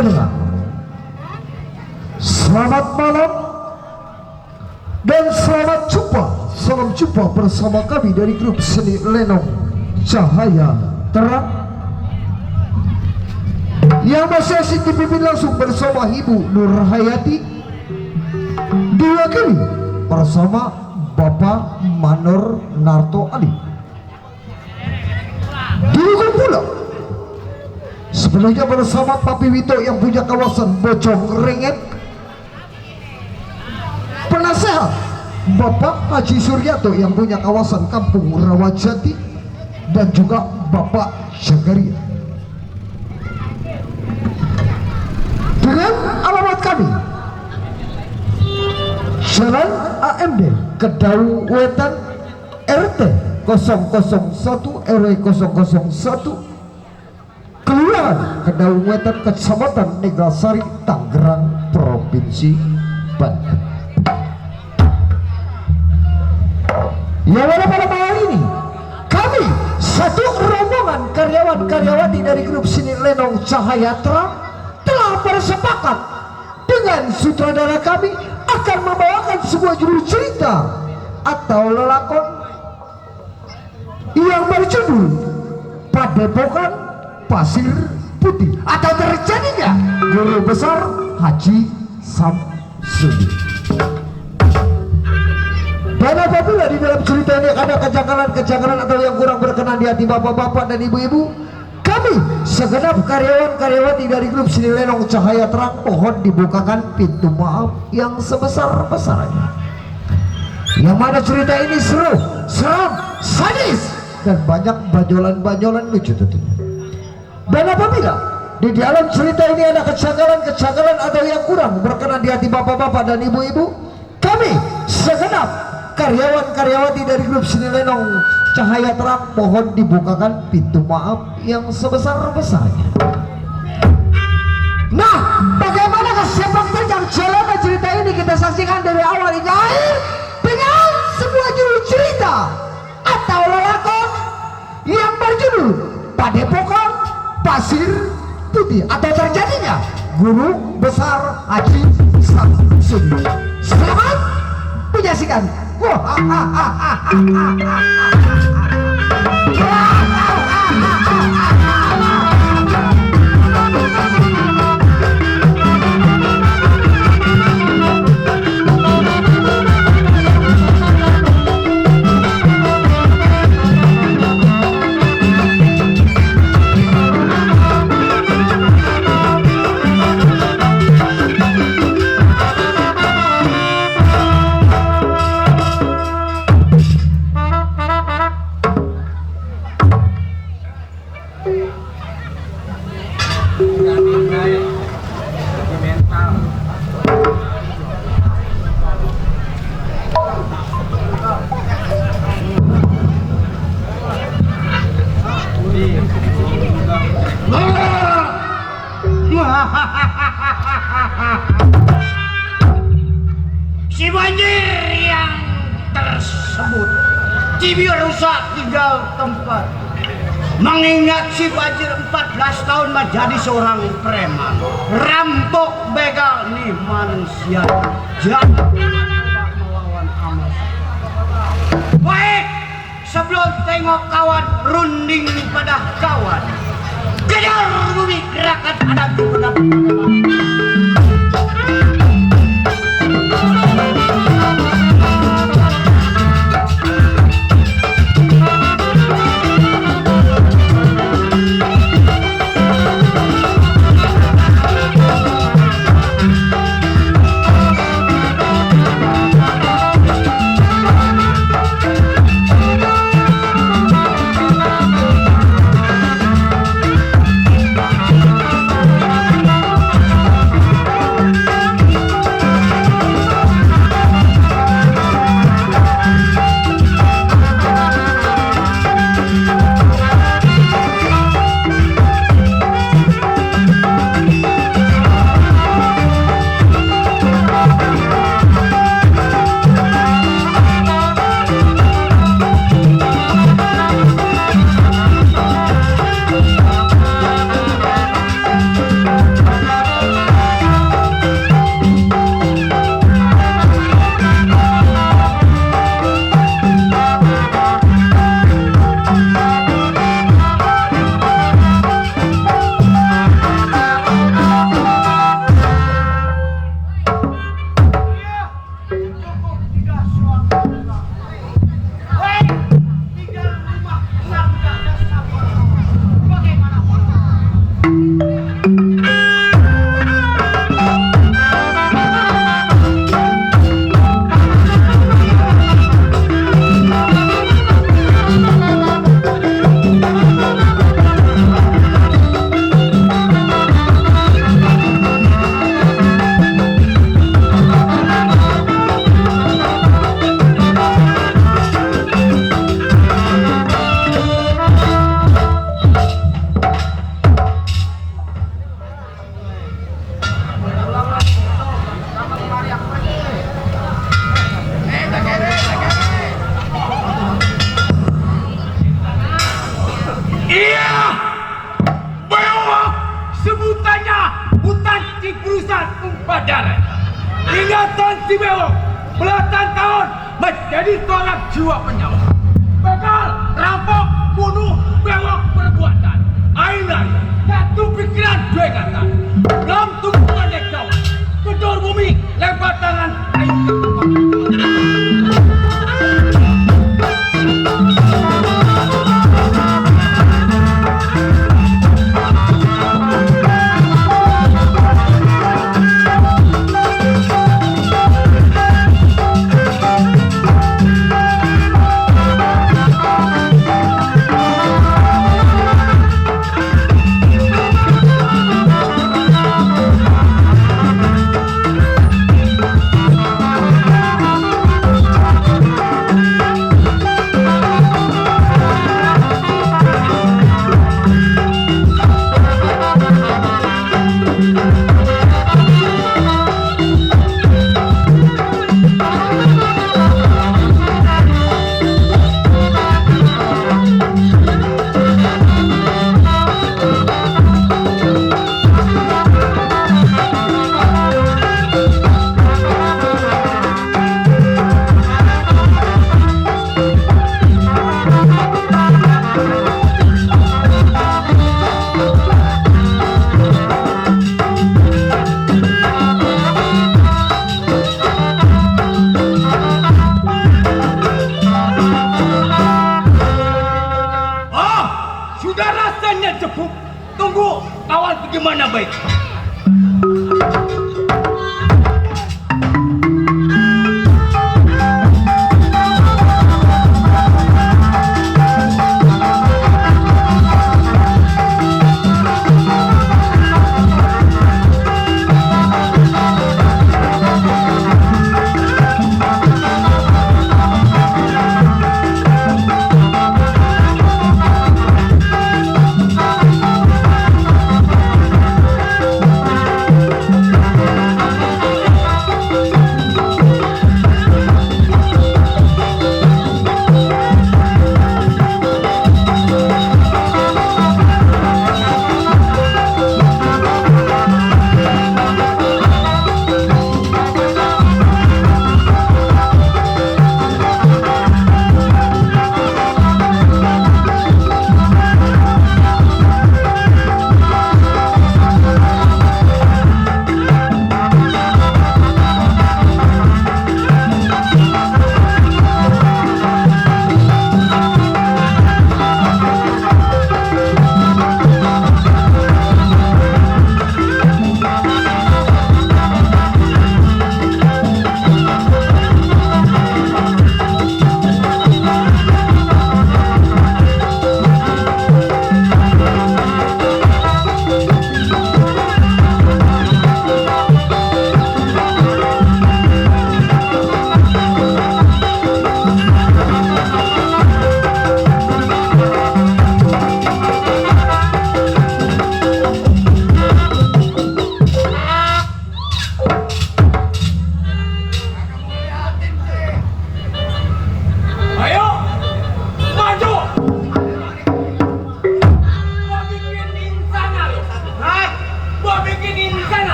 pendengar, selamat malam dan selamat jumpa. Salam jumpa bersama kami dari grup seni Lenong Cahaya Terang yang masih asik dipimpin langsung bersama Ibu Nur Hayati, diwakili bersama Bapak Manur Narto Ali, didukung pula sepenuhnya bersama Papi Wito yang punya kawasan Bojong Renget, penasehat Bapak Haji Suryato yang punya kawasan Kampung Rawajati, dan juga Bapak Jagaria. Dengan alamat kami Jalan AMD Kedau Wetan RT 001 RW 001 Kelurahan Kedau Wetan, Kecamatan Neglasari, Tangerang, Provinsi Banten. Ya, pada malam hari ini kami satu rombongan karyawan-karyawati dari grup seni Lenong Cahaya Terang telah bersepakat dengan sutradara kami akan membawakan sebuah judul cerita atau lelakon yang berjudul Padepokan Pasir Putih, atau terjadinya Guru Besar Haji Samsudin. Dan apabila di dalam cerita ini ada kejanggalan-kejanggalan atau yang kurang berkenan di hati bapak-bapak dan ibu-ibu, kami segenap karyawan-karyawati dari grup seni Lenong Cahaya Terang mohon dibukakan pintu maaf yang sebesar-besarnya. Yang mana cerita ini seru, seram, sadis, dan banyak bajolan-bajolan lucu tentunya. Dan apabila di dalam cerita ini ada kejanggalan-kejanggalan atau yang kurang berkenan di hati bapak-bapak dan ibu-ibu, kami segenap karyawan-karyawati dari grup seni Lenong Cahaya Terang mohon dibukakan pintu maaf yang sebesar-besarnya. Nah, bagaimana sepak terjang jalannya cerita ini kita saksikan dari awal hingga akhir dengan sebuah judul cerita atau lelakon yang berjudul Padepokan Pasir Putih, atau terjadinya Guru Besar Haji Samsudin. Selamat menyaksikan. Si banjir yang tersebut tidak rusak tinggal tempat, mengingat si banjir 14 tahun menjadi seorang preman, rampok, begal, nih manusia jangan melawan amas. Baik, sebelum tengok kawan runding pada kawan, kejar bumi gerakan ada di pendapat. Iya, bahwa sebutannya hutan Ciprusan Umpadan. Ingatan si Bewok belasan tahun menjadi seorang jiwa penyawa. Begal, rampok, bunuh, bewok perbuatan. Aina satu pikiran dua kata. Belum tunggu dek jauh. Kedor bumi, lempar tangan, ayo ke tempat. Sudah rasanya cukup. Tunggu awal bagaimana baik.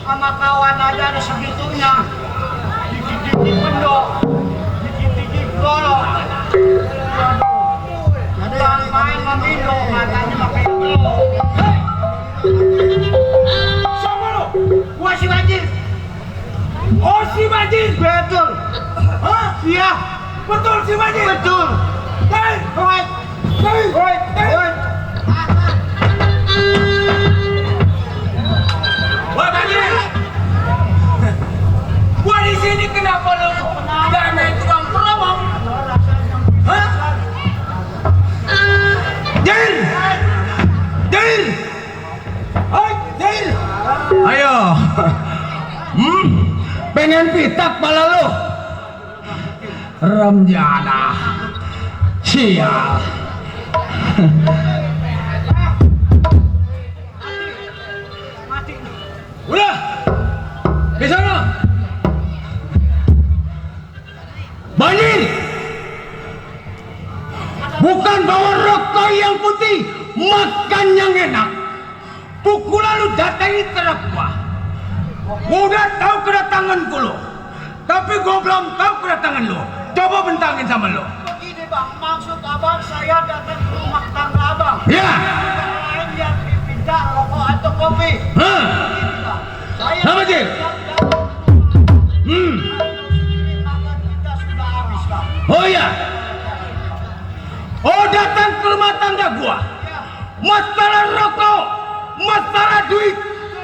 Sama kawan aja ada segitunya. Dikit-dikit pendok, dikit-dikit golok. Yang main memindo, matanya pakai golok. Hei! Siapa lo? Gua si Banjir. Oh si Banjir? Betul. Hah? Iya. Betul si Banjir? Betul. Hei! Hei! pengen pitak pala lu. Ramjana sial. Udah di sana. Banjir bukan bawa rokok yang putih, makan yang enak. Pukulan lu datangi terhadap gua. Gua udah tahu kedatangan lo, tapi gua belum tahu kedatangan lo. Coba bentangin sama lo. Begini bang, maksud abang saya datang ke rumah tangga abang. Ya. Lain yang dipinta rokok atau kopi. Hah? Begini, Bang. Saya Apa, Cik? maka kita sudah habis bang. Oh iya. Oh datang ke rumah tangga gua. Masalah rokok, masalah duit,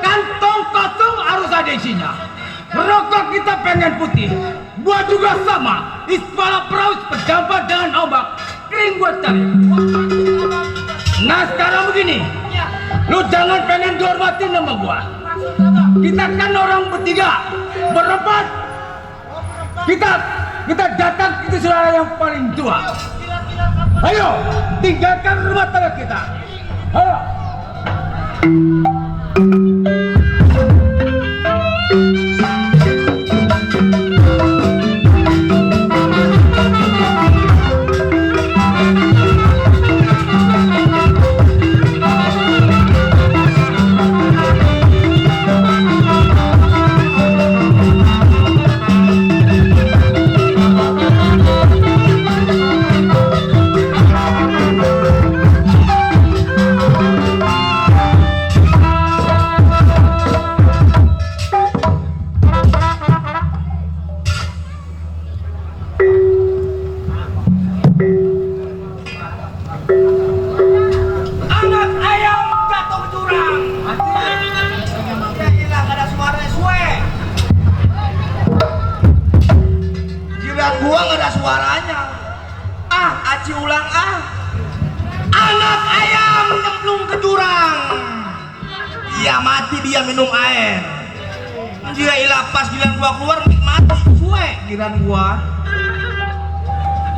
kantong kosong harus ada isinya. Rokok kita pengen putih, gua juga sama. Ispala peraus pejabat dengan ombak, kering gua cari. Nah sekarang begini, lu jangan pengen dihormatin sama gua. Kita kan orang bertiga, berempat. Kita datang itu saudara yang paling tua. Ayo, tinggalkan rumah tangga kita. Ayo. Anak ayam jatuh ke jurang. Ya hilang ada suaranya suwe. Jiran gua nggak ada suaranya. Ah, aci ulang ah. Anak ayam nyemplung ke jurang. Iya mati dia minum air. Dia ilah pas jiran gua keluar mati. Suwe jiran gua.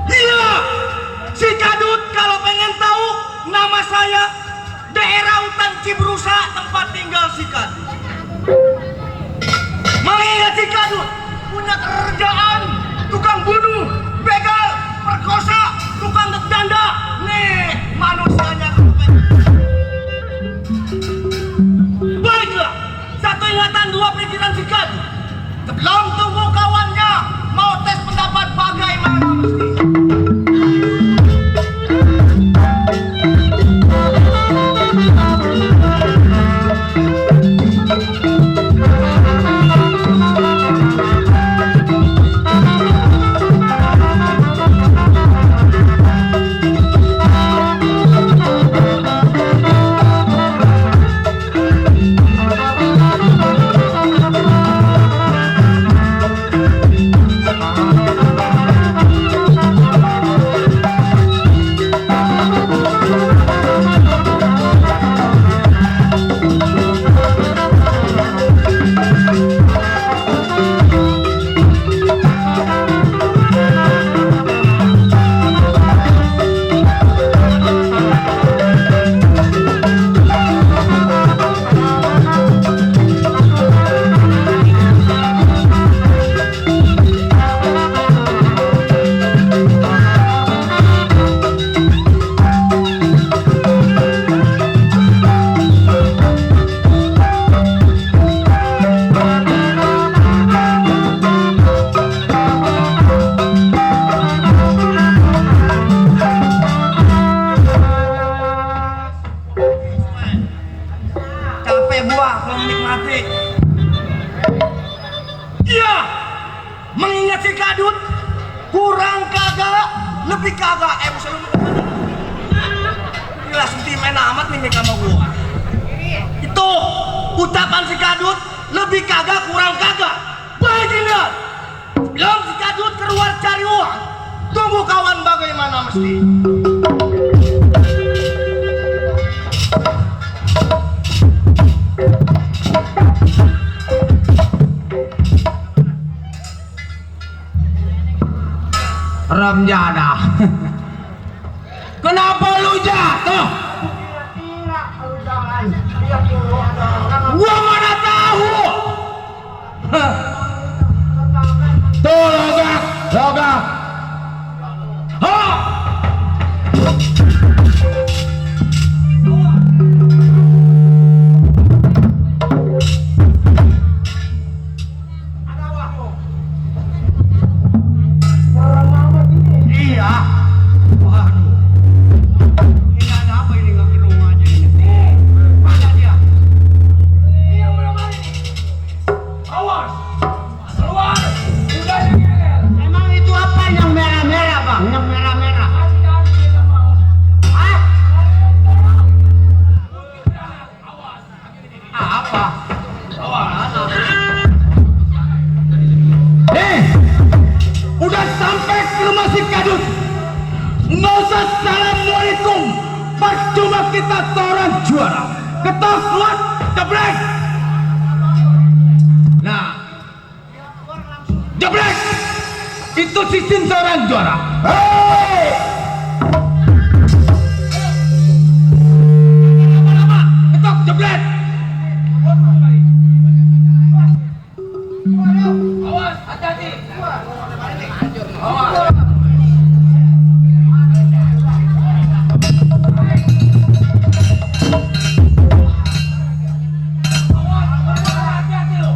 Iya, si Kadut kalau pengen tahu nama saya, daerah hutan Cibrusa tempat tinggal si Kadut. Mengingat si Kadut punya kerjaan tukang bunuh, begal, perkosa, tukang janda. Nih manusianya baiklah, satu ingatan dua pikiran si Kadut. Sebelum tunggu kawannya mau tes pendapat bagaimana mesti. Capek gua kalau menikmati. Iya, mengingat si Kadut kurang kagak, lebih kagak. Bukan gila sentimen amat nih sama gua. Itu ucapan si Kadut lebih kagak, kurang kagak. Baik lihat, belum si Kadut keluar cari uang, tunggu kawan bagaimana mesti. Kenapa lu jatuh? Kira-kira kalau jangan lihat dulu ada orang Gua mana tahu. Hah. tetangga. Tuh logak, logak. Ha! Ada waktu. Orang lama ini. Iya. Waduh. Ini ada apa ini nggak ke rumahnya ini? Mana dia? Iya belum hari ini. Awas. Keluar. Udah digigit. Emang itu apa yang merah-merah bang? Yang merah-merah. Hah? Apa? Udah sampai ke rumah si Kadut. Nggak usah assalamualaikum. Percuma kita seorang juara. Ketok kuat, jebrek. Nah, jebrek. Itu sistem seorang juara. Hei! Lama-lama, ketok, jebrek. Awas, hati-hati. Awas. Hati-hati lu.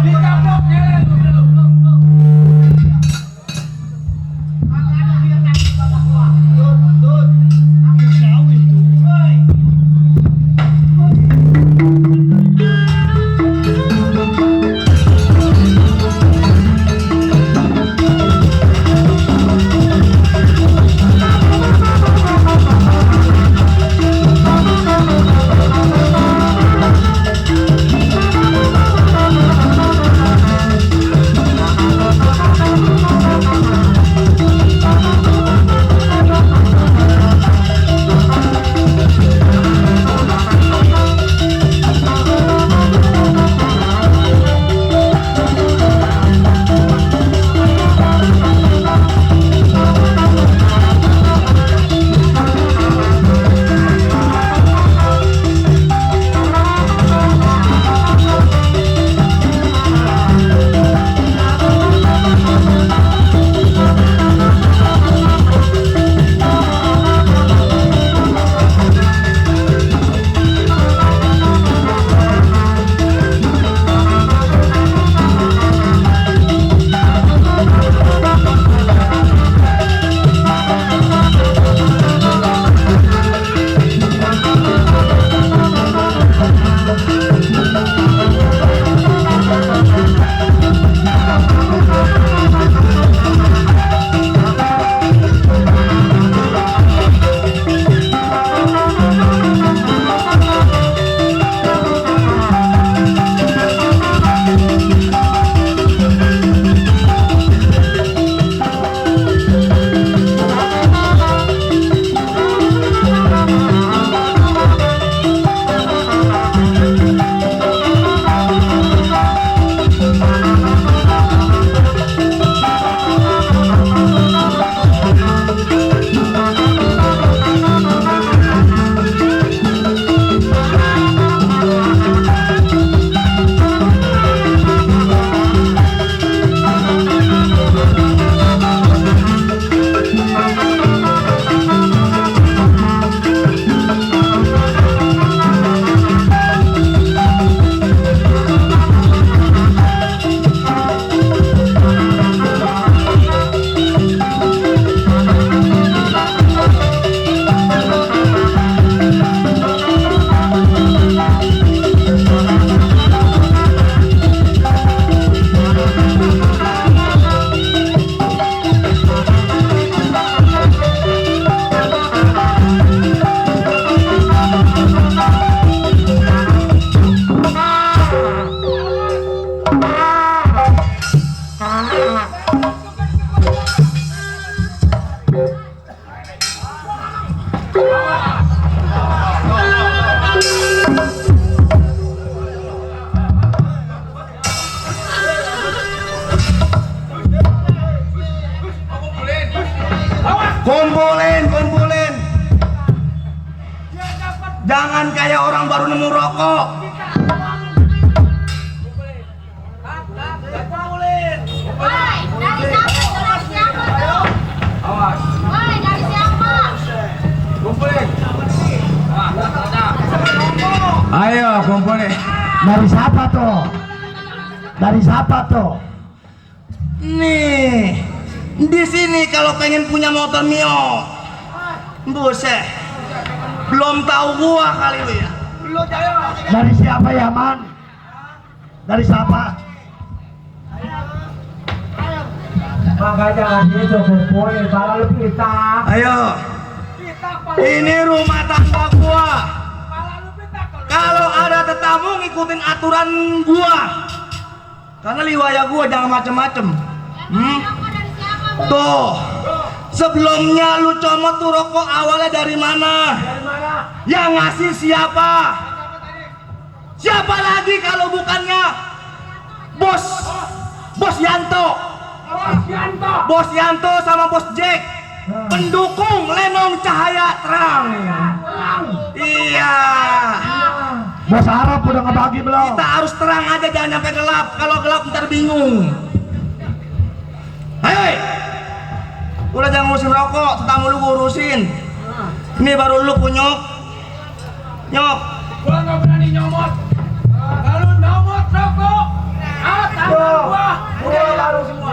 Ditabrak dia. Jangan kayak orang baru nemu rokok. Woi, dari siapa? Dari siapa tuh? Awas. Woi, dari siapa? Kumpulin. Ayo kumpulin. Dari siapa tuh? Dari siapa tuh? Nih, di sini kalau pengen punya motor Mio, buset, belum tahu gua kali lu ya. Dari siapa ya, Man? Dari siapa? Maka jangan gitu, kumpulin. Kalau lu kita. Ayo, ini rumah tangga gua. Kalau ada tetamu ngikutin aturan gua, karena liwaya gua jangan macem-macem. Siapa dari siapa? Tuh, sebelumnya lu comot tuh rokok awalnya dari mana? Yang ngasih siapa? Siapa lagi kalau bukannya Bos Yanto? Bos Yanto sama Bos Jack, pendukung Lenong Cahaya Terang. Iya, Bos Arab udah ngebagi belum? kita harus terang aja, jangan sampai gelap. Kalau gelap ntar bingung. Hei, udah jangan ngurusin rokok, tetamu lu gua urusin. Ini baru lu kunyuk. Nyok. Gua nggak berani nyomot. Kalau nyomot rokok, gua udah baru semua.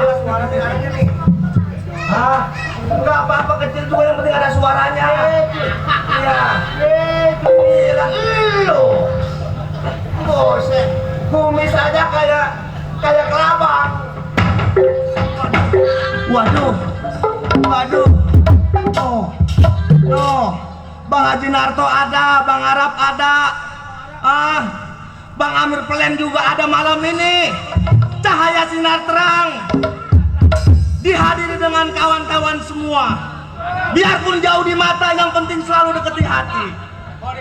Hah? Enggak apa-apa, kecil juga, yang penting ada suaranya. Iya. Gila lu. Buset. Kumis aja kayak kelabang. Waduh. Oh. Bang Haji Narto ada, Bang Arab ada. Bang Amir Pelen juga ada malam ini. Cahaya Sinar Terang dihadiri dengan kawan-kawan semua. Biarpun jauh di mata, yang penting selalu dekat di hati.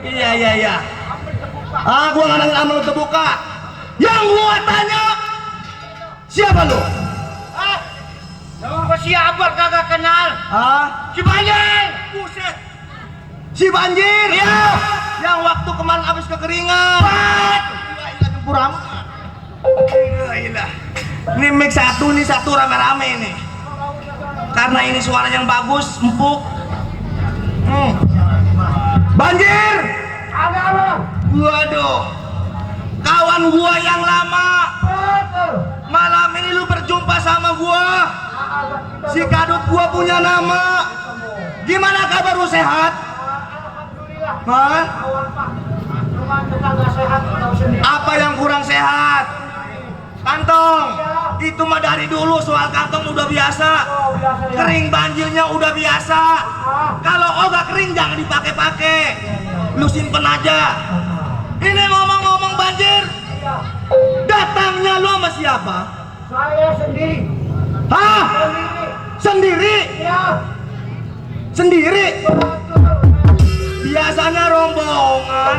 Iya. Gua nggak nanya sama lu terbuka. Yang gua tanya, siapa lu? Siapa kagak kenal? Si Banjir. Buset. Si Banjir. Iya. Yang waktu kemarin habis kekeringan. Gila. Ini mic satu rame-rame nih. Karena ini suara yang bagus, empuk. Banjir. Ada apa? Waduh. Kawan gua yang lama. Malam ini lu berjumpa sama gua. Si Kadut gua punya nama. Gimana kabar lu, sehat? Hah? Apa yang kurang sehat? Kantong. Itu mah dari dulu, soal kantong udah biasa. Kering banjirnya udah biasa. Kalau ogah kering jangan dipakai-pakai. Lu simpen aja. Ini ngomong-ngomong banjir. Datangnya lu sama siapa? Saya sendiri. Hah? Sendiri? Ya. Sendiri? Biasanya rombongan.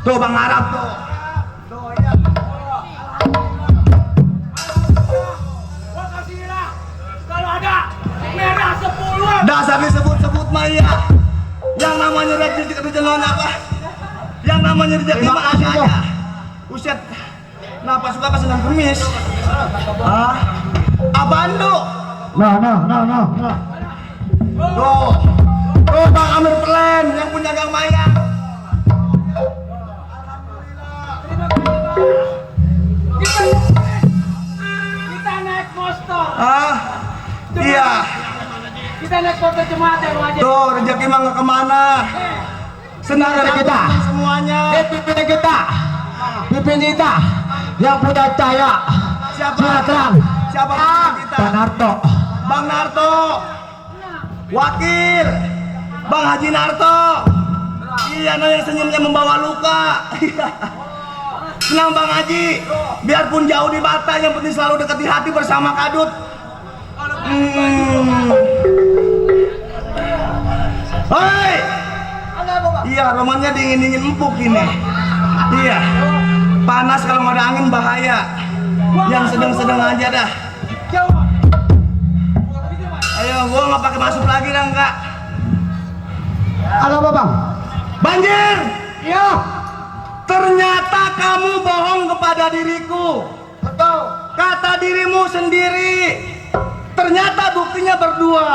Tuh Bang Arab tuh. Kalau ada merah 10. Dasar disebut-sebut Maya. Yang namanya rezeki apa? Yang namanya rezeki mah ada aja. Buset. Kenapa suka pas senang kemis? Ah, Abando. Nah. Tuh. Tuh Bang Amir Plen yang punya Gang Maya. Kita naik motor. Ah, iya. Kita naik motor jemaat ya Bang Haji. Tuh rezeki mah nggak kemana. Senang kita. semuanya. Pimpin kita yang punya cahaya Siapa? sinar terang. Siapa pemimpin kita? Pak Narto. Bang Narto. Wakil. Bang Haji Narto. Iya, no yang senyumnya membawa luka. Senang Bang Haji. Biarpun jauh di mata, yang penting selalu dekat di hati bersama Kadut. Hei. Iya, romannya dingin-dingin empuk ini. Iya. Panas kalau nggak ada angin bahaya. Yang sedang-sedang aja dah. Ayo, gua nggak pakai masuk lagi dah enggak. Halo Bang. Banjir. Iya. Ternyata kamu bohong kepada diriku. Betul. Kata dirimu sendiri. Ternyata buktinya berdua.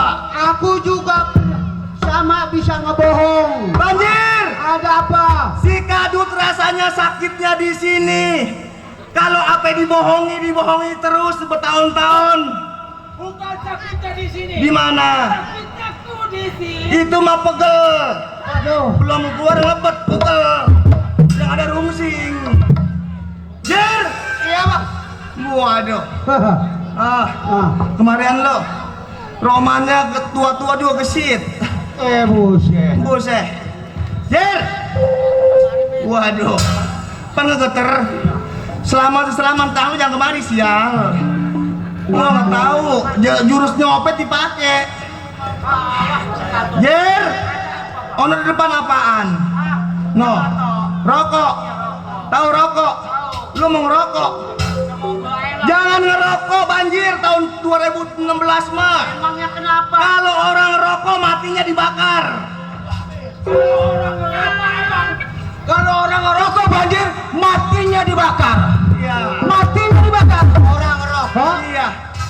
Aku juga sama bisa ngebohong. Banjir. Ada apa? Si Kadut rasanya sakitnya di sini. Kalau apa dibohongi terus bertahun-tahun. Bukan sakitnya di sini. Di mana? Sakitnya tuh di sini. Itu mah pegel. Aduh. Belum keluar ngebet pegel. Yang ada rungsing. Jer. Iya Bang. Waduh. Kemarin lo romannya ketua-tua juga kesit. Buset. Buset. Jer. Waduh. Pengegeter. Selamat tahu jangan kemari sial. Gua nggak tahu. Jurus nyopet dipakai. Jer. Ono di depan apaan? No. Rokok. Tahu rokok? Lu mau ngerokok? Jangan ngerokok banjir tahun 2016 mah. Emangnya kenapa? Kalau orang rokok matinya dibakar. Kalau orang ngerokok banjir, matinya dibakar. Iya. Matinya dibakar. Orang ngerokok. Iya.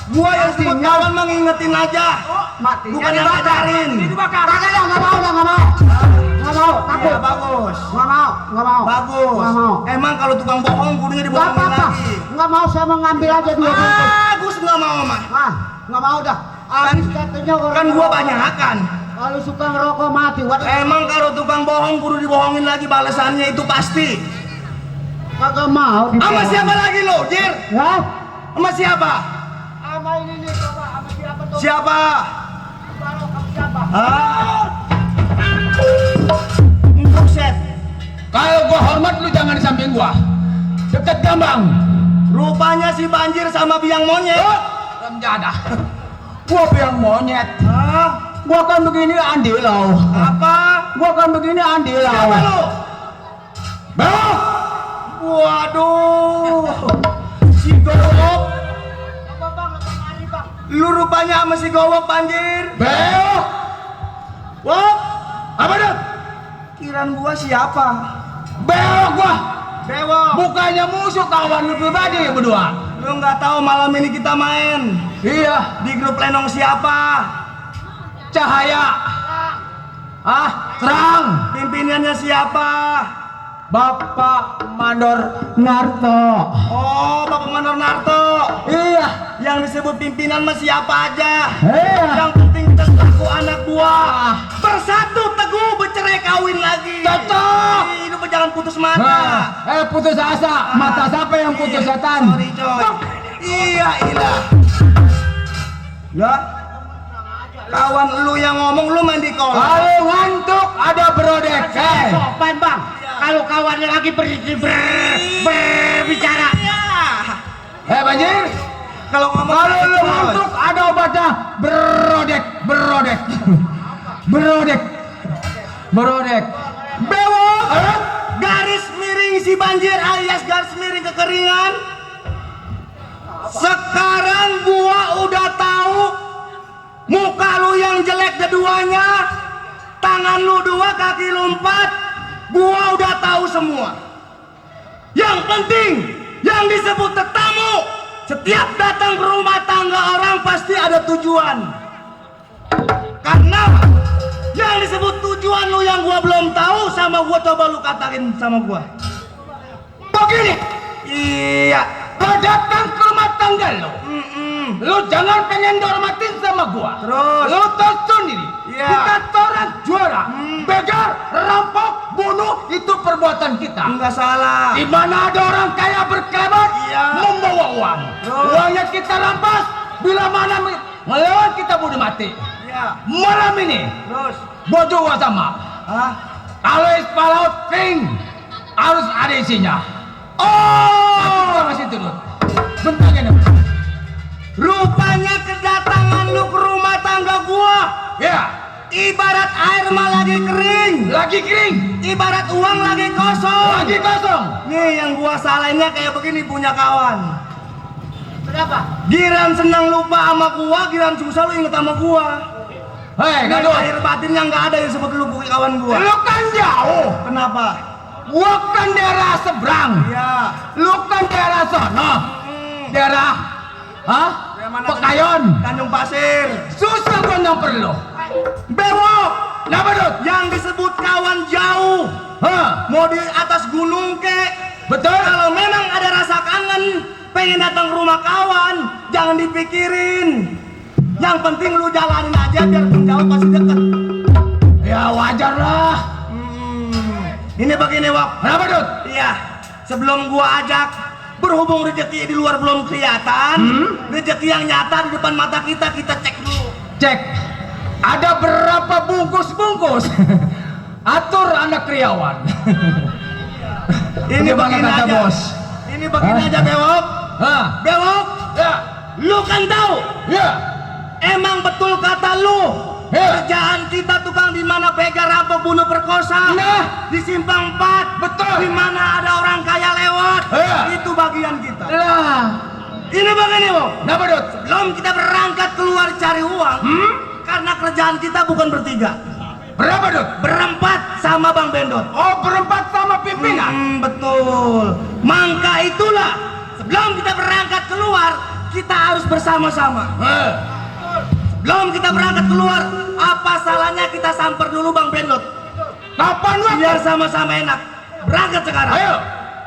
Gua yang sebut kawan mengingetin aja. Matinya Bukan yang ngajarin. Dibakar. Kagak dah, nggak mau. Nggak mau, takut. Iya, bagus. Nggak mau. Bagus. Nggak mau. Emang kalau tukang bohong kudunya Nggak dibohongin apa-apa. lagi. Nggak mau, saya mau ngambil aja dua bungkus. Bagus nggak mau mah. Nggak mau dah. Habis katanya orang Kan gua ngerokok. banyakan. Kalau suka ngerokok mati. Waduh. Emang kalau tukang bohong kudu dibohongin lagi balasannya itu pasti. Kagak mau. Sama siapa lagi lo, Jir? Ya? Sama siapa? Sama ini nih, coba. Sama siapa tuh? Siapa? Sama siapa? Hah? Buset. Kalau gua hormat lu jangan di samping gua. Dekat gambang. Rupanya si Banjir sama biang monyet. Jadah. Gua biang monyet. Hah? Gua kan begini Andi Lau. Apa? Gua kan begini Andi Lau. Siapa lo? Bel. Waduh. Si Gowok. Lu rupanya sama si Gowok Banjir. Bel. Wok. Apa dah? Kiraan gua siapa? Bel gua. Bewok. Bukannya musuh kawan lu pribadi berdua. Lu nggak tahu malam ini kita main Iya. di grup Lenong siapa? Cahaya. Terang. Pimpinannya siapa? Bapak Mandor Narto. Oh, Bapak Mandor Narto. Iya. Yang disebut pimpinan mah siapa aja? Iya. Yang penting kita selaku anak buah bersatu teguh bercerai kawin lagi. Cocok. Hidup jangan putus mata. Nah, putus asa. Mata siapa yang putus setan? Sorry coy. Iya ilah. Ya. Kawan lu yang ngomong lu main di kolam. Kalau ngantuk ada brodek. Sopan bang. Kalau kawannya lagi berbicara. Iya. Banjir. Kalau ngomong Kalau lu coy. ngantuk ada obatnya brodek. Berodek. Bewok. Garis miring si banjir alias garis miring kekeringan. Sekarang gua udah tahu muka lu yang jelek keduanya, tangan lu 2, kaki lu 4. Gua udah tahu semua. Yang penting yang disebut tetamu, setiap datang ke rumah tangga orang pasti ada tujuan. Karena yang disebut tujuan lu yang gua belum tahu sama gua, coba lu katakan sama gua. Begini. Iya. Kau datang ke rumah tangga lo. Lu jangan pengen dihormatin sama gua. Terus? Lu tahu sendiri. Iya. Kita orang juara. Begal, rampok, bunuh itu perbuatan kita. Enggak salah. Di mana ada orang kaya berkelebat, Iya. membawa uang. Terus? Uangnya kita rampas. Bila mana melawan kita bunuh mati. Iya. Malam ini, Terus? bodoh sama. Hah? Kalau es palaut kering, harus ada isinya. Oh, masih turun. Bentar ya. Rupanya kedatangan lu ke rumah tangga gua Ya, ibarat air mah lagi kering, lagi kering, ibarat uang lagi kosong. lagi kosong. Nih yang gua salahinnya kayak begini punya kawan. Berapa? Giran senang lupa sama gua, giran susah lu inget sama gua. Hei, Ini Gadot, air batinnya nggak ada yang sebut lu kawan gua. lu kan jauh. Kenapa? Gua kan daerah seberang. Iya. Lu kan daerah sono. Daerah, Daerah mana? Pekayon. Tanjung Pasir. Susah gua nyamper lu. Bewok. Kenapa, Dut? Yang disebut kawan jauh. Mau di atas gunung kek. Betul. Kalau memang ada rasa kangen, pengen datang ke rumah kawan, jangan dipikirin. Yang penting lu jalanin aja biar menjauh pasti deket. Ya wajar lah. Ini begini, Wak. Kenapa, Dut? Iya, sebelum gua ajak, berhubung rezeki di luar belum kelihatan, rezeki yang nyata di depan mata kita cek dulu. Cek. Ada berapa bungkus-bungkus? Atur anak kriawan. Ini Bagaimana begini kata aja. bos? Ini begini Hah? aja, Bewok. Hah? Bewok, Ya. lu kan tahu, Ya. emang betul kata lu. Ya. Kerjaan kita tukang di mana begal, rampok, bunuh, perkosa. Nah. Di simpang 4. Betul. Di mana ada orang kaya lewat. Ya. Itu bagian kita. Lah. Ini begini, Wo. Kenapa, Dut? Sebelum kita berangkat keluar cari uang, karena kerjaan kita bukan bertiga, Berapa, Dut? berempat sama Bang Bendot. Oh, berempat sama pimpinan. Betul. Mangka itulah sebelum kita berangkat keluar, kita harus bersama-sama. Sebelum kita berangkat keluar, apa salahnya kita samper dulu Bang Bendot? Kapan lu? Biar sama-sama enak. Berangkat sekarang. Ayo.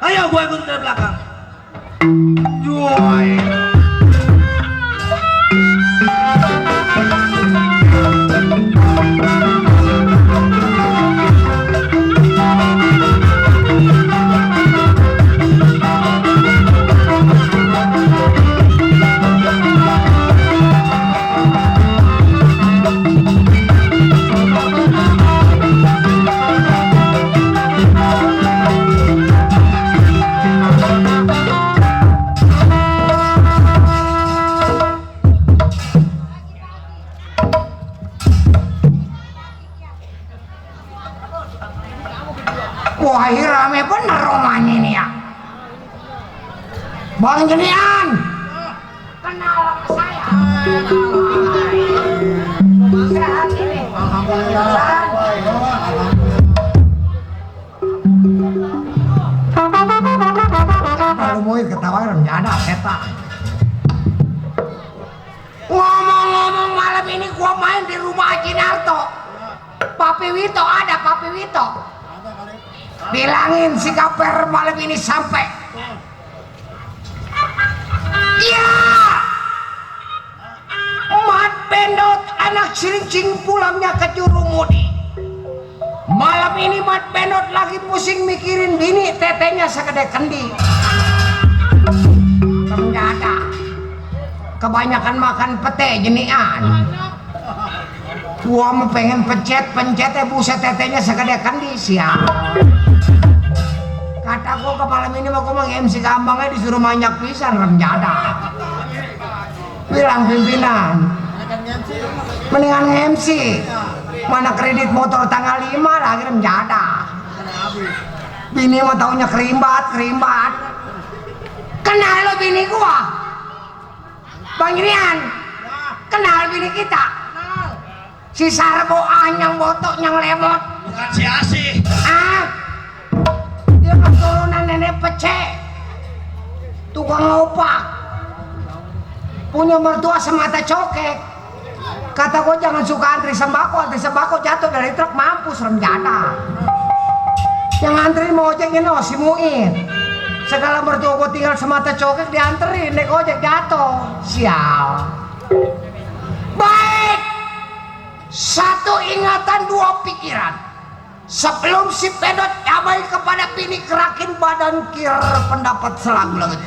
Ayo, gua ikut dari belakang. Joy. Wah, ini rame bener rumahnya ini ya. Bang Jenian, Kenal sama saya. Sehat ini. kalau mau ketawa nggak ada eta. Ngomong-ngomong malam ini gua main di rumah Haji Narto. Papi Wito ada, Papi Wito. Bilangin si Kaper malam ini sampai. Ya, Mat Bendot anak cing pulangnya ke Jurumudi. Malam ini Mat Bendot lagi pusing mikirin bini tetenya segede kendi. Ternyata kebanyakan makan pete jenian. Gua mau pengen pencetnya buset tetenya segede kendi siap. Kata gua ke malam ini mau ngomong MC gampangnya disuruh banyak pisan renjada. Bilang pimpinan mendingan MC Mana kredit motor tanggal 5 lagi menjada. Bini mah taunya kerimbat. Kenal lo bini gua? Bang Rian. Kenal bini kita? Si Sarbo yang botok yang lemot. Bukan si Asih. Dia keturunan nenek pece. Tukang opak. Punya mertua semata cokek. Kata gua jangan suka antri sembako jatuh dari truk mampus remjana. Yang antri mau ojeknya no si Muin. Segala mertua gua tinggal semata cokek dianterin, naik ojek jatuh. Sial. Baik. Satu ingatan, dua pikiran. Sebelum si pedot abai kepada bini kerakin badan kir pendapat selagu langit.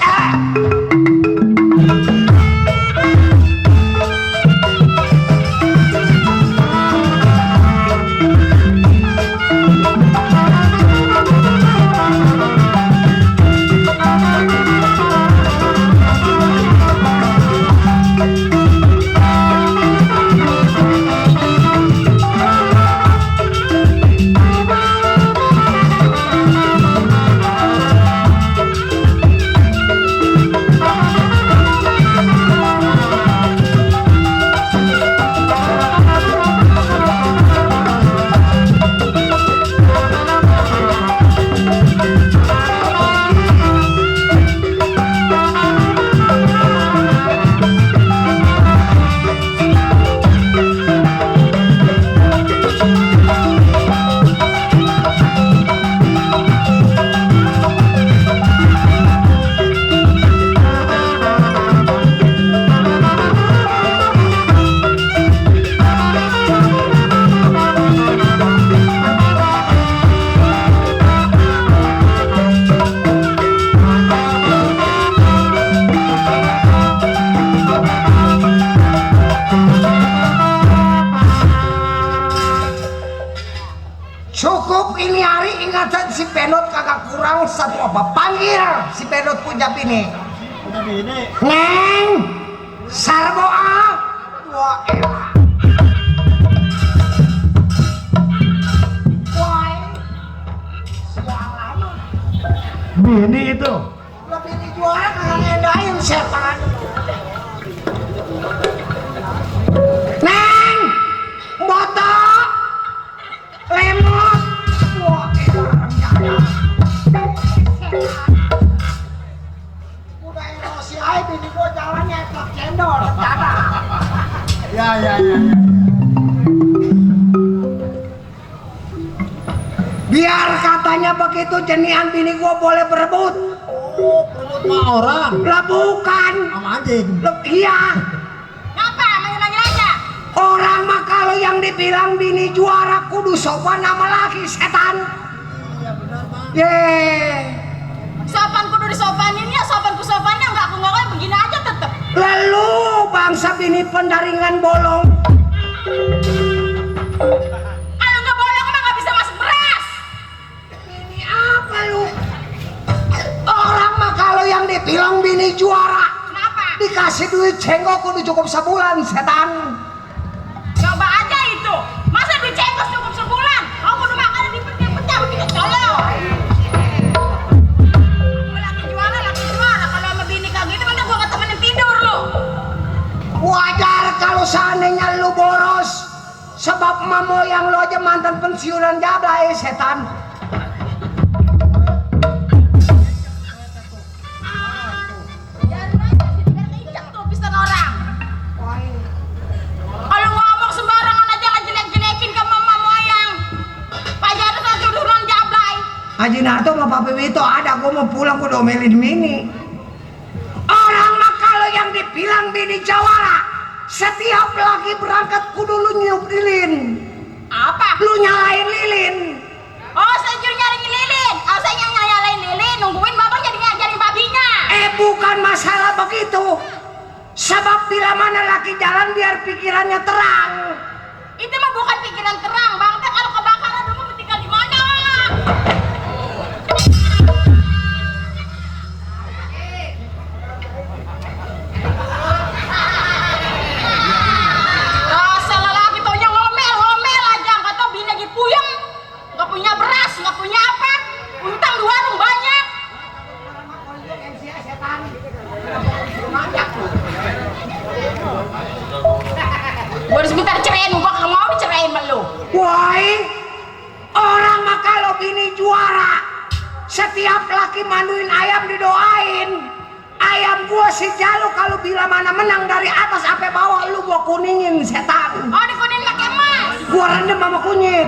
Cukup ini hari ingatan si Penot kagak kurang satu apa. Panggil si Penot punya bini. Neng Sarbo wah elah. Wah sialan. Bini itu. Lah bini juara kagak ngendain setan. Neng botok lemot. Wah elah remjana. Udah emosi aja bini gua jalannya truk cendol remjana. Ya. Biar katanya begitu jenihan bini gua boleh berebut. Oh, perut mah orang. Lah bukan. Sama anjing. Iya. Ngapa? Manggil-manggil aja. Orang mah kalau yang dibilang bini juara kudu sopan nama laki setan. Iya benar, Mak. Sopan kudu disopanin ya, sopan kusopannya enggak aku ngomong begini aja tetep. Lalu bangsa bini pendaringan bolong. Kalau nggak bolong emang nggak bisa masuk beras. Bini apa lu? Orang mah kalau yang dibilang bini juara Kenapa? dikasih duit cengkok kudu cukup sebulan setan. Coba aja itu. Masa dicengkos cukup sebulan? Kamu kudu makan dipecah-pecah begitu colong. Laki juara. Kalau sama bini kayak gitu mana gua nggak temenin tidur lu. Wajar kalau seandainya lu boros. Sebab mamo yang lu aja mantan pensiunan jablay setan. Biarin aja sih, biar keinjak tuh piston orang. Kalau ngomong sembarangan aja nggak jelek-jelekin ke mama moyang. Pajar satu duruan jablay. Haji Narto sama Pak Wito ada, gua mau pulang gua domelin Mini. Orang mah kalau yang dibilang bini jawara, setiap lagi berangkat kudu lu nyup lilin. Apa? Lu nyalain lilin. Oh, saya nyuruh nyariin lilin. Oh, saya yang nyalain lilin, nungguin bapak jadi ngajarin babinya. Bukan masalah begitu. Sebab bila mana laki jalan biar pikirannya terang. Itu mah bukan pikiran terang, Bang. Teh kalau kebakaran rumah tinggal di mana? Dasar lelaki taunya ngomel laki manduin ayam didoain. Ayam gua si Jalu kalau bila mana menang dari atas sampai bawah lu gua kuningin setan. Oh, dikunin pakai emas. Gua rendem sama kunyit.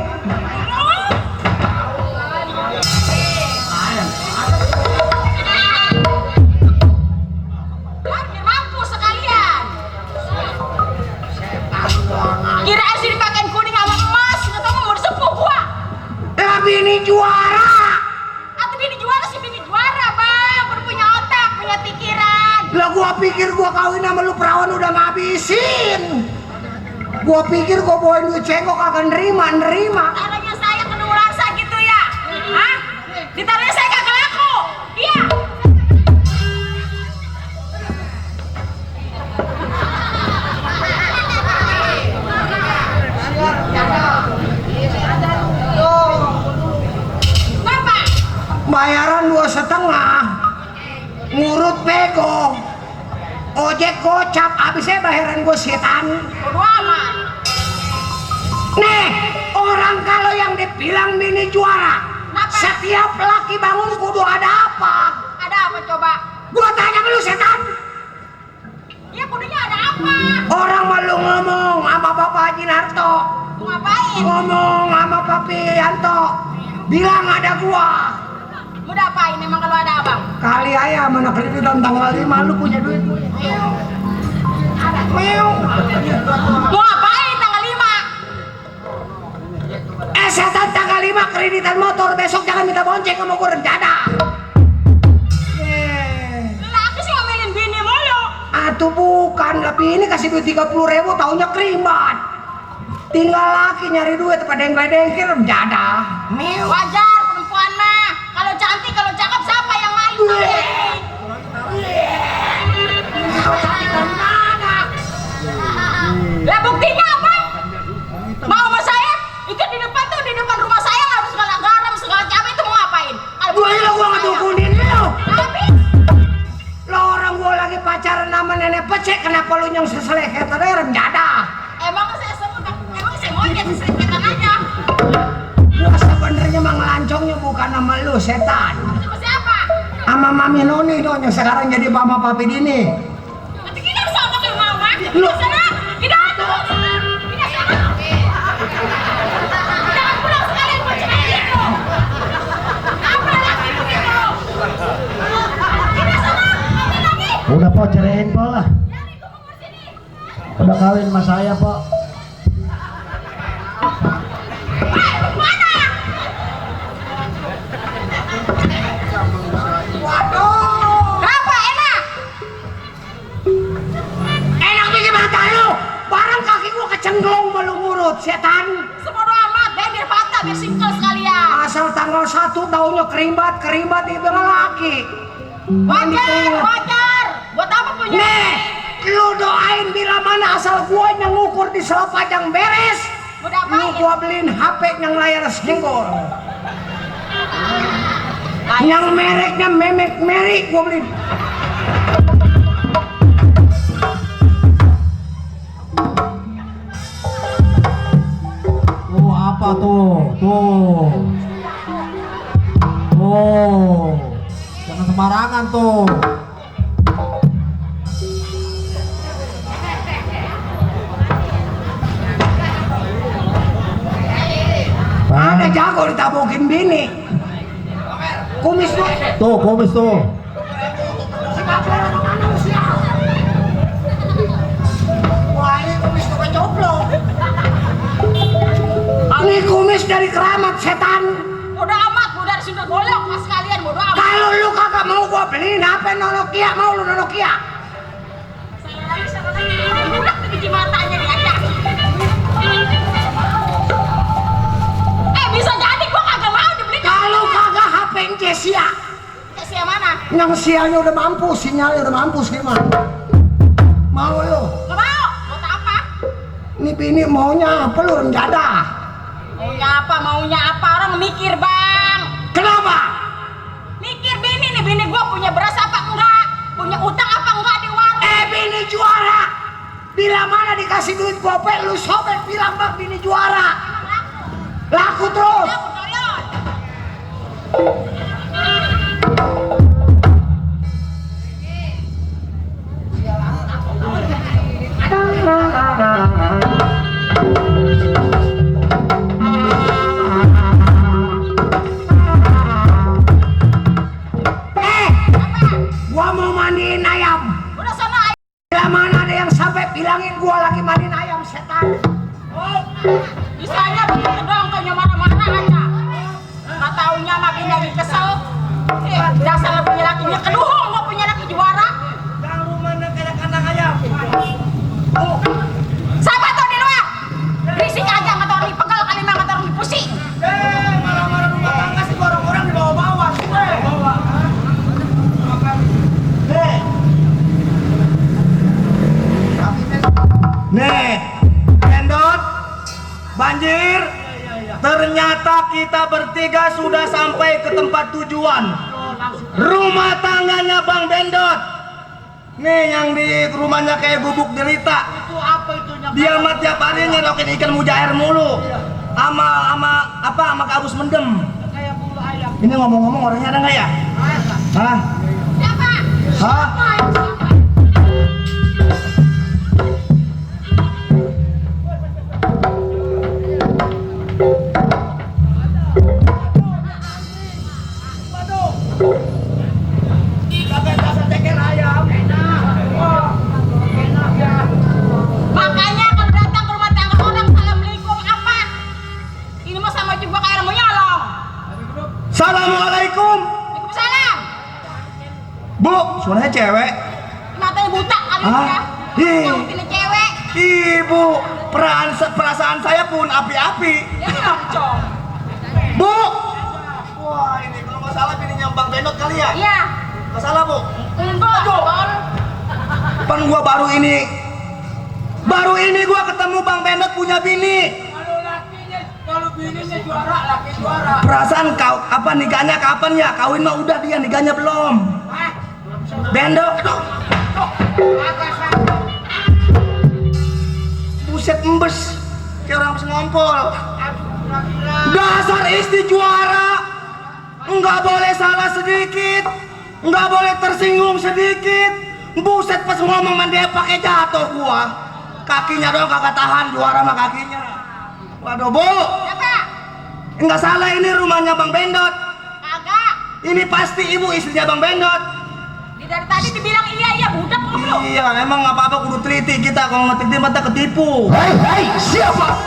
Biar mampu sekalian. Kirain sih dipakein kuning sama emas, nggak tahu mau disepuh gua. Bini juara. Atau bini juara sih bini juara, Bang. Baru punya otak, punya pikiran. Lah gua pikir gua kawin sama lu perawan udah ngabisin. Gua pikir gua bawain duit cengkok kagak nerima. Caranya saya kenular saya gitu ya. Hah? Ditaruhnya saya kagak laku. Iya. Bapak, Bayaran 2,5. Ngurut pego. Ojek gocap, abisnya bayaran gua setan. bodo amat. Nih, orang kalau yang dibilang bini juara, Apa? setiap laki bangun kudu ada apa? Ada apa coba? Gua tanya ke lu setan. Iya, kudunya ada apa? Orang malu ngomong sama Bapak Haji Narto, Mau ngapain? ngomong sama Papi Yanto, bilang ada gua. Mau diapain emang kalau ada abang? Kali ayam mana kreditan tanggal 5 lu punya duit. Meow. Mau ngapain tanggal 5? Setan tanggal 5 kreditan motor, besok jangan minta bonceng sama gua rencana. Laki sih ngomelin bini mulu. Atuh bukan, lebih ini kasih duit 30.000 taunya keribat. Tinggal laki nyari duit pada yang ledengkir rencana. Meow. Wajar perempuan mah. Kalau cantik, kalau cakep siapa yang malu? Lah buktinya apa? Mau sama saya? Ikan di depan tuh, di depan rumah saya harus segala garam, segala cabai itu mau ngapain? Kalau Gua ini gua ngedukunin lu. habis. Lo orang gua lagi pacaran sama nenek pecek, kenapa lu nyong seseleket tadi rencana? Emang saya semut, emang saya monyet, sereketan aja. Gua sebenarnya mah ngelancongnya bukan sama lu setan. Sama siapa? Sama Mami Noni dong yang sekarang jadi mama papi Dini. Nanti kita sama kayak mama. Lu- Kita sana, kita atur. Kita sana. Jangan pulang sekalian buat cerai itu. Apa lagi begitu? Kita sana, nanti lagi. Udah po, ceraiin po lah. Jangan ikut ngomong sini. Udah kawin sama saya po. Mana? Kenapa enak? Enak bikin mata lu. Barang kaki gua kecenglong malu ngurut setan. Sebodo amat, biar patah, biar singkel sekalian. Asal tanggal 1 taunya kerimbat di bengkel laki. Wajar. Buat apa punya? Nih, lu doain bila mana asal gua yang ngukur di Selopajang beres. Mau Lu diapain? gua beliin HP yang layar senggol. Yang mereknya Memek Mary gua beliin. Tuh apa tuh? Tuh. Tuh. Jangan sembarangan tuh. Ada jago ditabokin bini. Kumis lu. Tuh, kumis tuh. Wah, ini kumis tuh kecoplok. Ini kumis dari keramat setan. Bodo amat, bodo dari sunda golok, mas kalian bodo amat. Kalau lu kagak mau gua beliin HP Nokia, mau lu Nokia? Saya lagi budak tuh biji matanya diajak. Bisa jadi gua kagak mau dibeli. Kalau kagak HP Cesia. Sia mana? Yang sialnya udah mampus, sinyalnya udah mampus gimana? Mau lu? Gak mau. Buat apa? Ini bini maunya apa lu rencana? Maunya apa? Orang mikir, Bang. Kenapa? Mikir bini nih, bini gua punya beras apa enggak? Punya utang apa enggak di warung? Bini juara. Bila mana dikasih duit gopek lu sobek bilang bang bini juara. Laku terus. Aku tolong. begitu dong kau marah-marah aja. Nggak taunya makin lagi kesel. Dasar punya lakinya keduhung mau punya laki juara. Yang rumahnya kayak kandang ayam. Siapa tuh di luar? Berisik aja nggak tahu orang dipegal kali nggak tahu orang pusing. Marah-marah rumah tangga sih orang-orang di bawah-bawah. Nih, Bendot, banjir. Ternyata kita bertiga sudah sampai ke tempat tujuan. Rumah tangganya Bang Bendot. Nih yang di rumahnya kayak gubuk derita. Itu apa itu? Dia mah tiap hari nyerokin ikan mujair mulu. Sama kabus mendem. Kayak bulu ayam. Ini ngomong-ngomong orangnya ada nggak ya? Hah? Siapa? Hah? Siapa? Makanya kalau datang ke rumah tangga orang assalamualaikum apa? Ini mah sama juga kayak mau nyolong. Assalamualaikum. Waalaikumsalam. Bu, suaranya cewek. Matanya buta kali Hah? ya. Ih. Nyautin cewek. Ibu, perasaan saya pun api-api. Ya nyocong. Bu. Wah, ini kalau nggak salah bininya Bang Bendot kali ya? Iya. Nggak salah, Bu. Enggak. Pan gua baru ini gua ketemu Bang Bendot punya bini. Kalau bininya juara, laki juara. Perasaan nikahnya kapan ya? Kawin mah udah, dia nikahnya belum. Bendot. Buset embes. Kayak orang habis ngompol. Dasar istri juara. Nggak boleh salah sedikit. Nggak boleh tersinggung sedikit. Buset pas ngomong man dia pakai jatuh gua. Kakinya doang kagak tahan, juara sama kakinya. Waduh, Bu. Siapa? Nggak salah ini rumahnya Bang Bendot. Kagak. Ini pasti ibu istrinya Bang Bendot. Dari tadi dibilang iya budak lu. Iya, emang apa-apa kudu teliti kita. Kalau nggak teliti mata ketipu. Hei, siapa?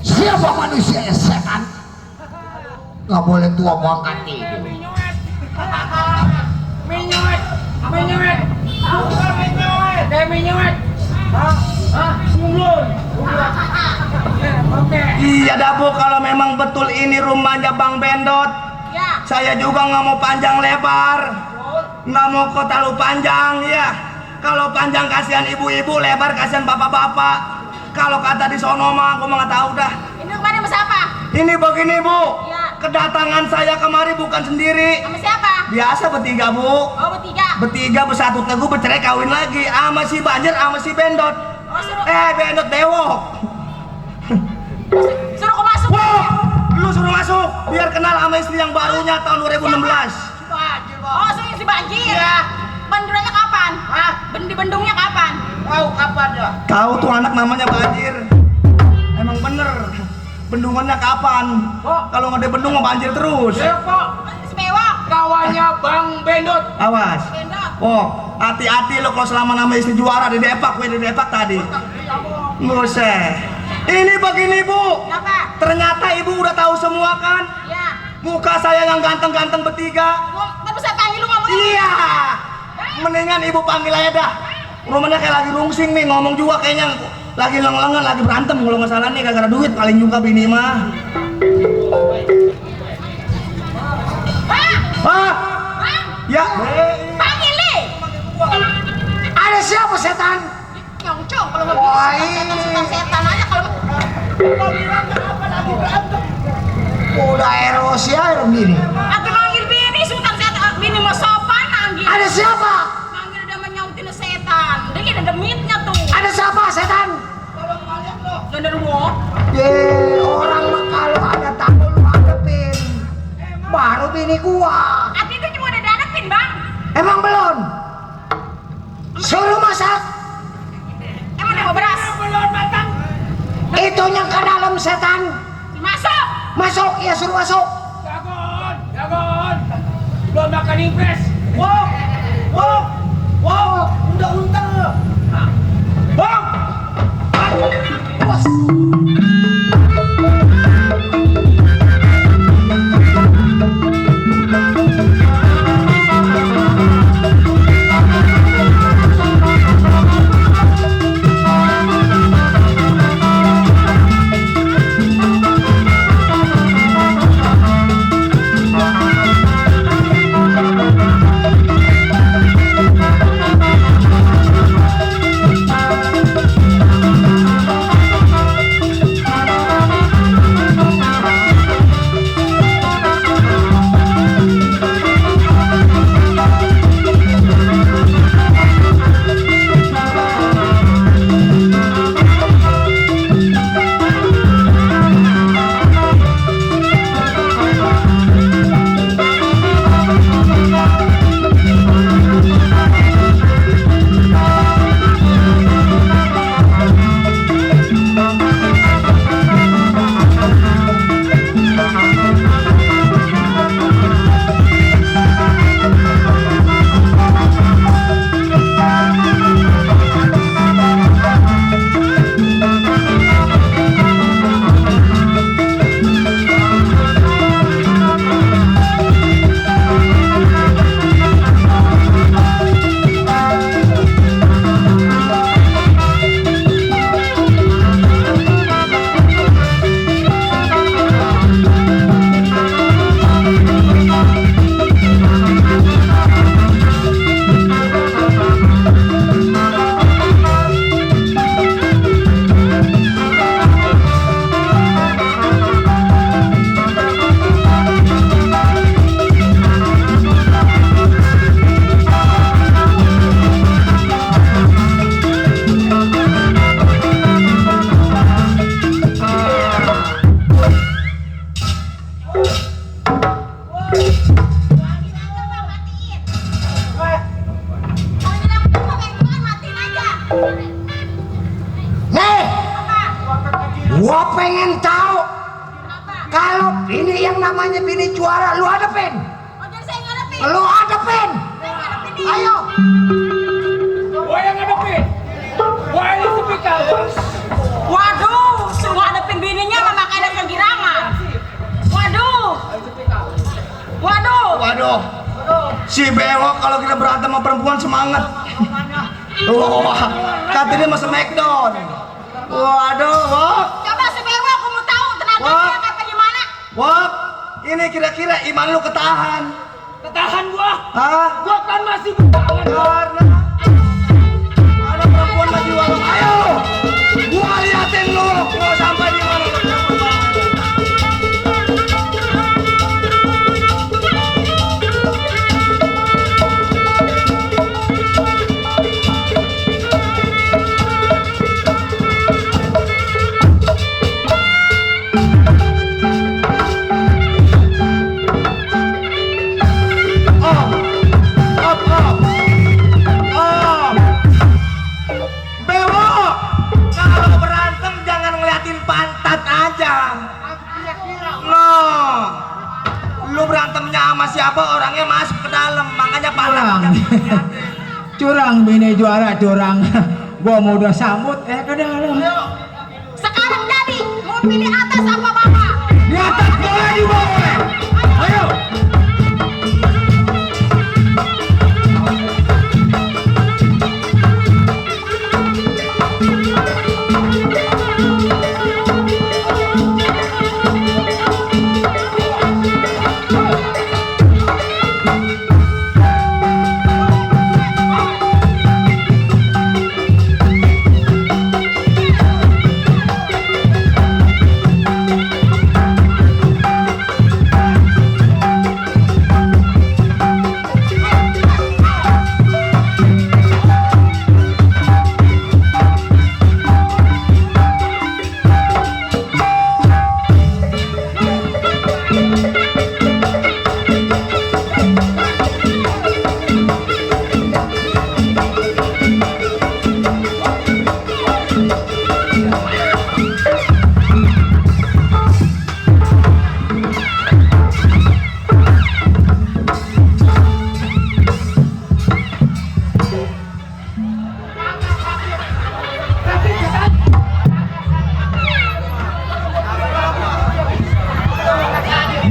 Siapa manusia yang setan? Gak boleh tua mau angkat tidur. Minyuet. Bukan minyuet. Kayak minyuet. Hah? Bunglon. Oke. Iya dah, Bu, kalau memang betul ini rumahnya Bang Bendot, Ya. saya juga nggak mau panjang lebar, nggak mau kok terlalu panjang ya. Kalau panjang kasihan ibu-ibu, lebar kasihan bapak-bapak. Kalau kata di sono mah, aku mah nggak tahu dah. Ini kemana sama siapa? Ini begini, Bu, Ya. kedatangan saya kemari bukan sendiri. Sama siapa? Biasa bertiga, Bu. Oh bertiga. Bertiga bersatu teguh bercerai kawin lagi sama si Banjir sama si Bendot. Oh suruh. Bendot bewok. Suruh aku masuk. Wow, lu suruh masuk biar kenal sama istri yang barunya tahun 2016. Oh suruh si banjir. Iya. Bendurannya kapan? Hah? Bendungnya kapan? Tahu kapan ya? Tahu tuh anak namanya Banjir. Emang bener. Bendungannya kapan? Oh. Kalau nggak ada bendung mah banjir terus. Siapa? Si bewok. Kawannya Bang Bendot. Awas. Bendot. Oh, hati-hati lo kalau selama nama istri juara di depak, gue di depak tadi. Buset. Ini begini, Bu. Kenapa? Ternyata ibu udah tahu semua kan? Ya. Muka saya yang ganteng-ganteng bertiga. Nggak bisa panggil lu ngomong. Iya. Mendingan ibu panggil aja dah. Rumahnya kayak lagi rungsing nih, ngomong juga kayaknya lagi leng-lengan, lagi berantem kalau nggak salah nih, gara-gara duit paling juga bini mah. Hah? Hah? Hah? Ya. Panggil nih. Ada siapa setan? Nyongcong kalau mau Wah, setan aja kalau Udah erosi air begini. aku manggil bini sultan setan bini mau sopan manggil. Ada siapa? Manggil udah menyautin setan. Dia ada demitnya tuh. Ada siapa setan? Genderuwo. Orang mah kalau ada tamu lu hadepin. Baru bini gua. Ati itu cuma ada danepin bang. Emang belum? Suruh masak. Emang dia mau beras? Belum matang. Itunya ke dalam setan. Masuk. Masuk, ya suruh masuk. Jagon. Belum makan impres. Wow. Udah untel. Gua pengen tahu kalau ini yang namanya bini juara lu hadapin. Oh, jadi saya ngadepin. Lu hadapin. Saya ngadepin dia. Ayo. Gua yang ngadepin. Gua ini sepikal. Waduh, suruh ngadepin bininya memang ada kegirangan. Waduh. Waduh. Waduh. Si Bewok kalau kita berantem sama perempuan semangat. Wah, kata dia masuk McDonald. Waduh, Wok. Coba si Bewo aku mau tahu tenaga Wah. dia kata gimana. Wok, ini kira-kira iman lu ketahan. Ketahan gua. Hah? Gua kan masih bertahan. Karena ada perempuan lagi warung. Ayo, gua liatin lu mau sampai di mana. Bewok, kalau berantem jangan ngeliatin pantat aja. Noh, lu berantemnya sama siapa orangnya masuk ke dalam, makanya pantat. Curang bini juara curang. Gua mau udah sambut ke dalam. Sekarang jadi mau pilih atas apa bawah? Di atas boleh, di bawah boleh. Ayo.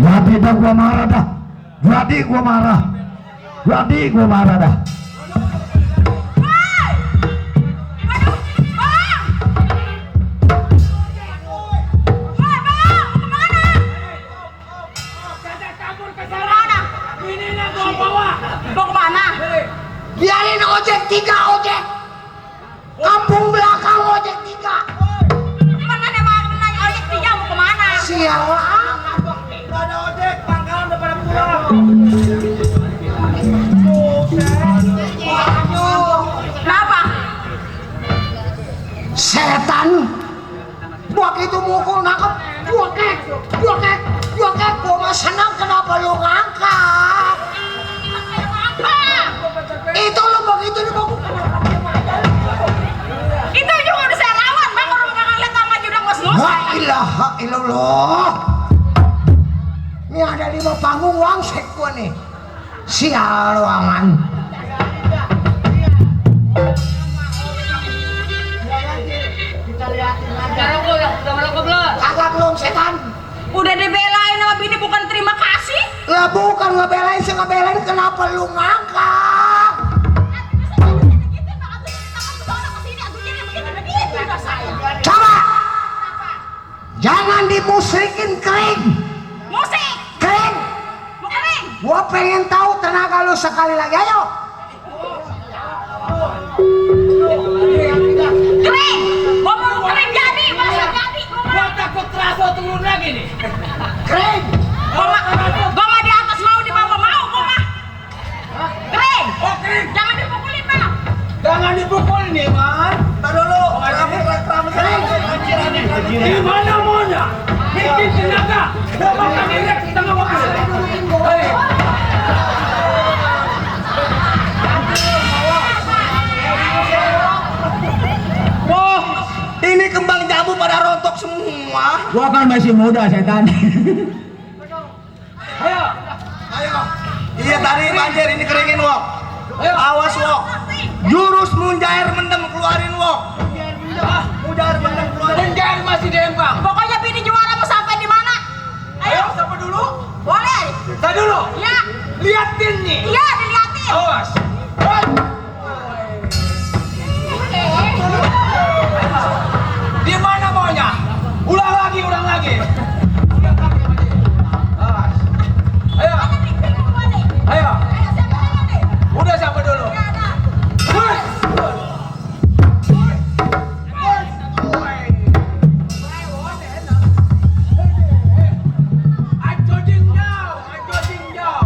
Jadi dah gua marah dah. Jadi gua marah. Jadi gua marah dah. Woi! Aduh, bang! Woi, bang! Kemana? Jangan kabur ke sana. Kemana? Bininya gua bawa. Mau kemana? Biarin ojek 3 ojek. Kampung belakang ojek 3. Mana ada bang naik ojek 3 mau kemana? Sialan. Gak ada ojek, pangkalan udah pada pulang. Kenapa? Setan. Buat itu mukul nangkep. Juakek, juakek, juakek. Gua mah senang kenapa lu ngangkat. Apa? Itu lu begitu dibokuk. Itu juga udah saya lawan bang, orang nggak ngeliat sama aja udah ngos-ngos. La ilaha illallah. Ini ada 5 panggung wangsek gua nih. Sial ruangan. Agak belum setan. Udah dibelain sama bini bukan terima kasih. Lah bukan ngebelain, sih ngebelain kenapa lu ngangkat? Coba. Jangan dimusikin kering. Musik, Kering. mau kering. Gua pengen tahu tenaga lu sekali lagi. Ayo. Kering, gua mau kering jadi, masa jadi. Gua takut terasa turun lagi nih. Kering. Gua mah di atas mau di bawah mau gua mah. Kering, Oh, kering. jangan dipukulin bang. Jangan dipukul nih, Man. Ntar dulu, rambut kering. Di mana-mana. Bikin tenaga. Gua makan direk di tengah mobil. Hei. Wah, ini kembang jambu pada rontok semua. semua. Gua kan masih muda setan. Ayo. Ayo. Iya tadi banjir ini keringin wok. Ayo. Awas wok. Jurus munjair mendem keluarin wok. Munjair mendem keluarin. Menjair masih dempang. Pokoknya bini juara mau sampai di mana? Ayo, siapa dulu? Boleh? Saya dulu. Ya. Liatin nih. Iya, dilihatin. Awas. Di mana maunya? Ulang lagi, ulang lagi. Awas. Ayo, ayo. Udah siapa dulu? Woi. Ajo dinjau, ajo dinjau.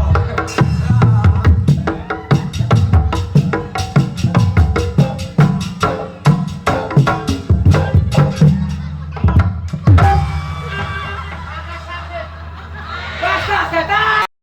Basah setan.